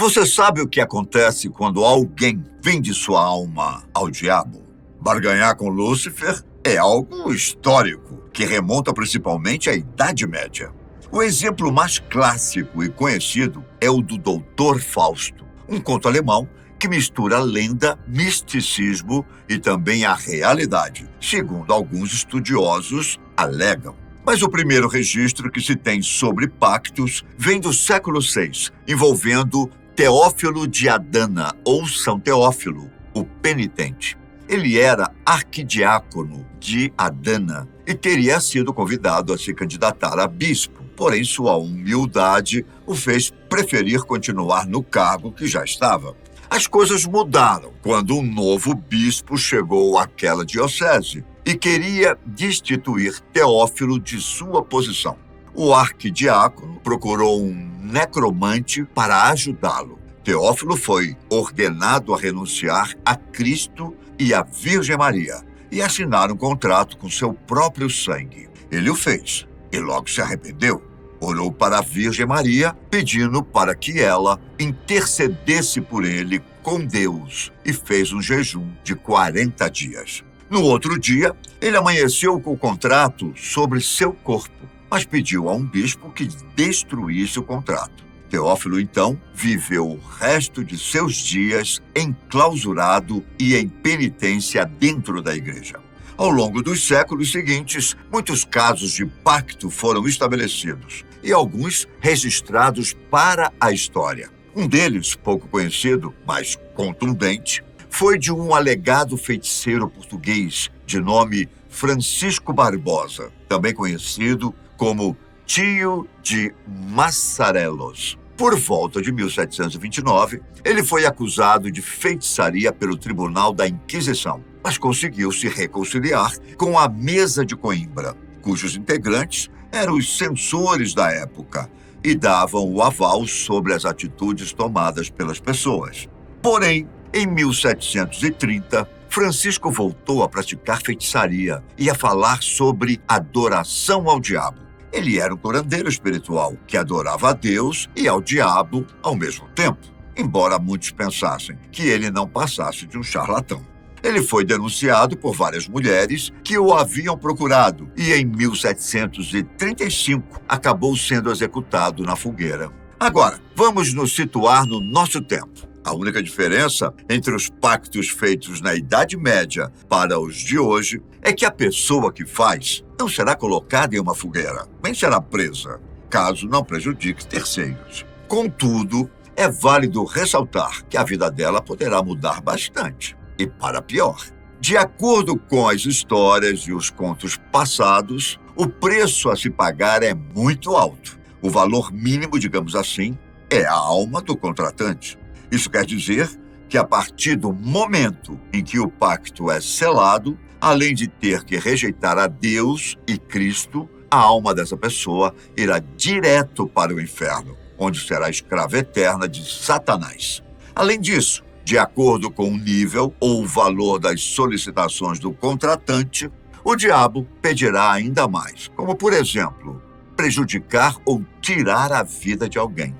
Você sabe o que acontece quando alguém vende sua alma ao diabo? Barganhar com Lúcifer é algo histórico, que remonta principalmente à Idade Média. O exemplo mais clássico e conhecido é o do Doutor Fausto, um conto alemão que mistura lenda, misticismo e também a realidade, segundo alguns estudiosos alegam. Mas o primeiro registro que se tem sobre pactos vem do século VI, envolvendo Teófilo de Adana, ou São Teófilo, o penitente. Ele era arquidiácono de Adana e teria sido convidado a se candidatar a bispo. Porém, sua humildade o fez preferir continuar no cargo que já estava. As coisas mudaram quando um novo bispo chegou àquela diocese e queria destituir Teófilo de sua posição. O arquidiácono procurou um necromante para ajudá-lo. Teófilo foi ordenado a renunciar a Cristo e à Virgem Maria e assinar um contrato com seu próprio sangue. Ele o fez e logo se arrependeu. Orou para a Virgem Maria, pedindo para que ela intercedesse por ele com Deus e fez um jejum de 40 dias. No outro dia, ele amanheceu com o contrato sobre seu corpo, mas pediu a um bispo que destruísse o contrato. Teófilo, então, viveu o resto de seus dias enclausurado e em penitência dentro da igreja. Ao longo dos séculos seguintes, muitos casos de pacto foram estabelecidos e alguns registrados para a história. Um deles, pouco conhecido, mas contundente, foi de um alegado feiticeiro português de nome Francisco Barbosa, também conhecido como Tio de Massarelos. Por volta de 1729, ele foi acusado de feitiçaria pelo Tribunal da Inquisição, mas conseguiu se reconciliar com a Mesa de Coimbra, cujos integrantes eram os censores da época e davam o aval sobre as atitudes tomadas pelas pessoas. Porém, em 1730, Francisco voltou a praticar feitiçaria e a falar sobre adoração ao diabo. Ele era um curandeiro espiritual que adorava a Deus e ao diabo ao mesmo tempo, embora muitos pensassem que ele não passasse de um charlatão. Ele foi denunciado por várias mulheres que o haviam procurado e, em 1735, acabou sendo executado na fogueira. Agora, vamos nos situar no nosso tempo. A única diferença entre os pactos feitos na Idade Média para os de hoje é que a pessoa que faz não será colocada em uma fogueira, nem será presa, caso não prejudique terceiros. Contudo, é válido ressaltar que a vida dela poderá mudar bastante, e para pior. De acordo com as histórias e os contos passados, o preço a se pagar é muito alto. O valor mínimo, digamos assim, é a alma do contratante. Isso quer dizer que, a partir do momento em que o pacto é selado, além de ter que rejeitar a Deus e Cristo, a alma dessa pessoa irá direto para o inferno, onde será escrava eterna de Satanás. Além disso, de acordo com o nível ou o valor das solicitações do contratante, o diabo pedirá ainda mais, como, por exemplo, prejudicar ou tirar a vida de alguém,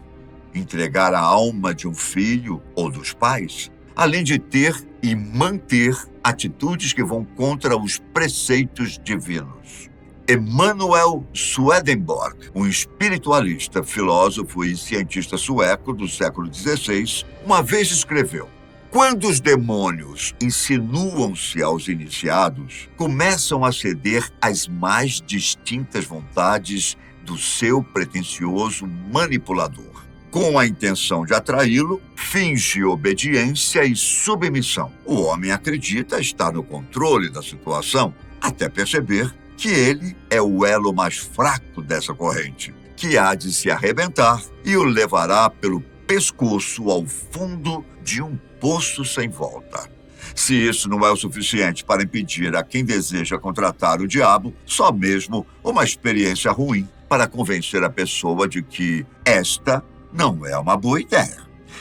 entregar a alma de um filho ou dos pais, além de ter e manter atitudes que vão contra os preceitos divinos. Emanuel Swedenborg, um espiritualista, filósofo e cientista sueco do século XVI, uma vez escreveu: quando os demônios insinuam-se aos iniciados, começam a ceder às mais distintas vontades do seu pretensioso manipulador. Com a intenção de atraí-lo, finge obediência e submissão. O homem acredita estar no controle da situação, até perceber que ele é o elo mais fraco dessa corrente, que há de se arrebentar e o levará pelo pescoço ao fundo de um poço sem volta. Se isso não é o suficiente para impedir a quem deseja contratar o diabo, só mesmo uma experiência ruim para convencer a pessoa de que esta não é uma boa ideia.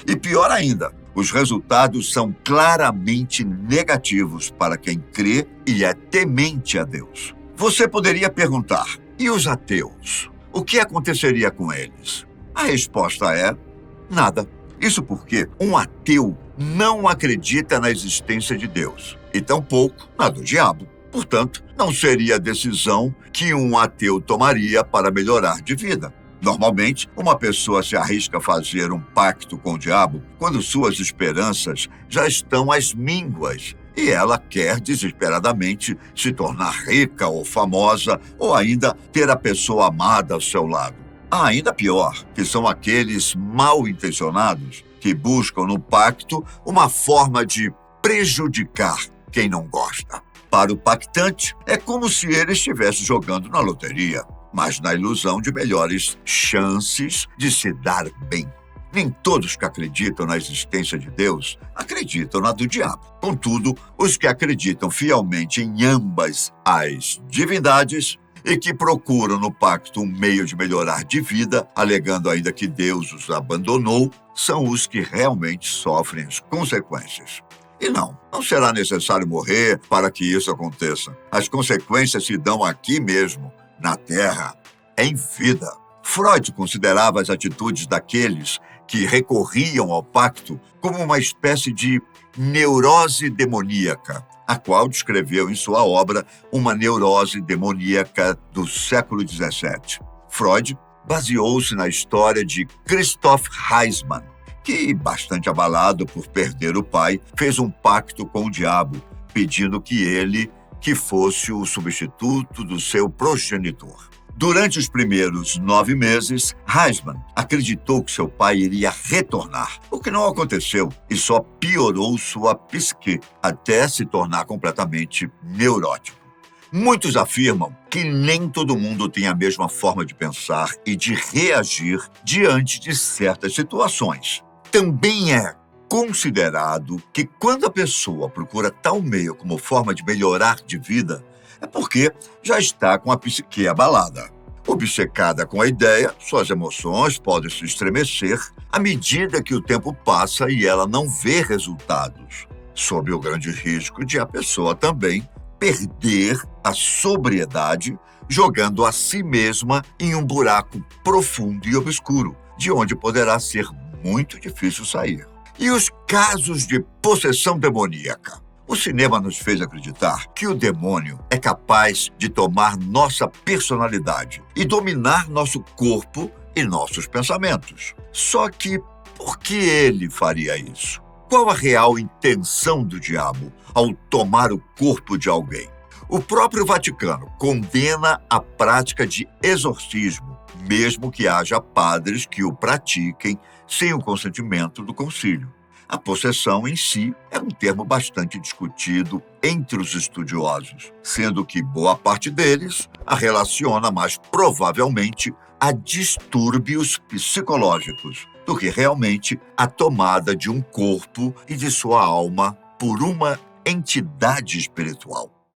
E pior ainda, os resultados são claramente negativos para quem crê e é temente a Deus. Você poderia perguntar: e os ateus? O que aconteceria com eles? A resposta é: nada. Isso porque um ateu não acredita na existência de Deus e tampouco na do diabo. Portanto, não seria a decisão que um ateu tomaria para melhorar de vida. Normalmente, uma pessoa se arrisca a fazer um pacto com o diabo quando suas esperanças já estão às mínguas e ela quer desesperadamente se tornar rica ou famosa ou ainda ter a pessoa amada ao seu lado. Ainda pior, que são aqueles mal intencionados que buscam no pacto uma forma de prejudicar quem não gosta. Para o pactante, é como se ele estivesse jogando na loteria, mas na ilusão de melhores chances de se dar bem. Nem todos que acreditam na existência de Deus acreditam na do diabo. Contudo, os que acreditam fielmente em ambas as divindades e que procuram no pacto um meio de melhorar de vida, alegando ainda que Deus os abandonou, são os que realmente sofrem as consequências. E não será necessário morrer para que isso aconteça. As consequências se dão aqui mesmo, na Terra, em vida. Freud considerava as atitudes daqueles que recorriam ao pacto como uma espécie de neurose demoníaca, a qual descreveu em sua obra Uma Neurose Demoníaca do século XVII. Freud baseou-se na história de Christoph Heisman, que, bastante abalado por perder o pai, fez um pacto com o diabo, pedindo que fosse o substituto do seu progenitor. Durante os primeiros 9 meses, Heisman acreditou que seu pai iria retornar, o que não aconteceu e só piorou sua psique, até se tornar completamente neurótico. Muitos afirmam que nem todo mundo tem a mesma forma de pensar e de reagir diante de certas situações. Também é considerado que quando a pessoa procura tal meio como forma de melhorar de vida, é porque já está com a psique abalada. Obcecada com a ideia, suas emoções podem se estremecer à medida que o tempo passa e ela não vê resultados, sob o grande risco de a pessoa também perder a sobriedade, jogando a si mesma em um buraco profundo e obscuro, de onde poderá ser muito difícil sair. E os casos de possessão demoníaca? O cinema nos fez acreditar que o demônio é capaz de tomar nossa personalidade e dominar nosso corpo e nossos pensamentos. Só que por que ele faria isso? Qual a real intenção do diabo ao tomar o corpo de alguém? O próprio Vaticano condena a prática de exorcismo, mesmo que haja padres que o pratiquem sem o consentimento do concílio. A possessão em si é um termo bastante discutido entre os estudiosos, sendo que boa parte deles a relaciona mais provavelmente a distúrbios psicológicos do que realmente a tomada de um corpo e de sua alma por uma entidade espiritual.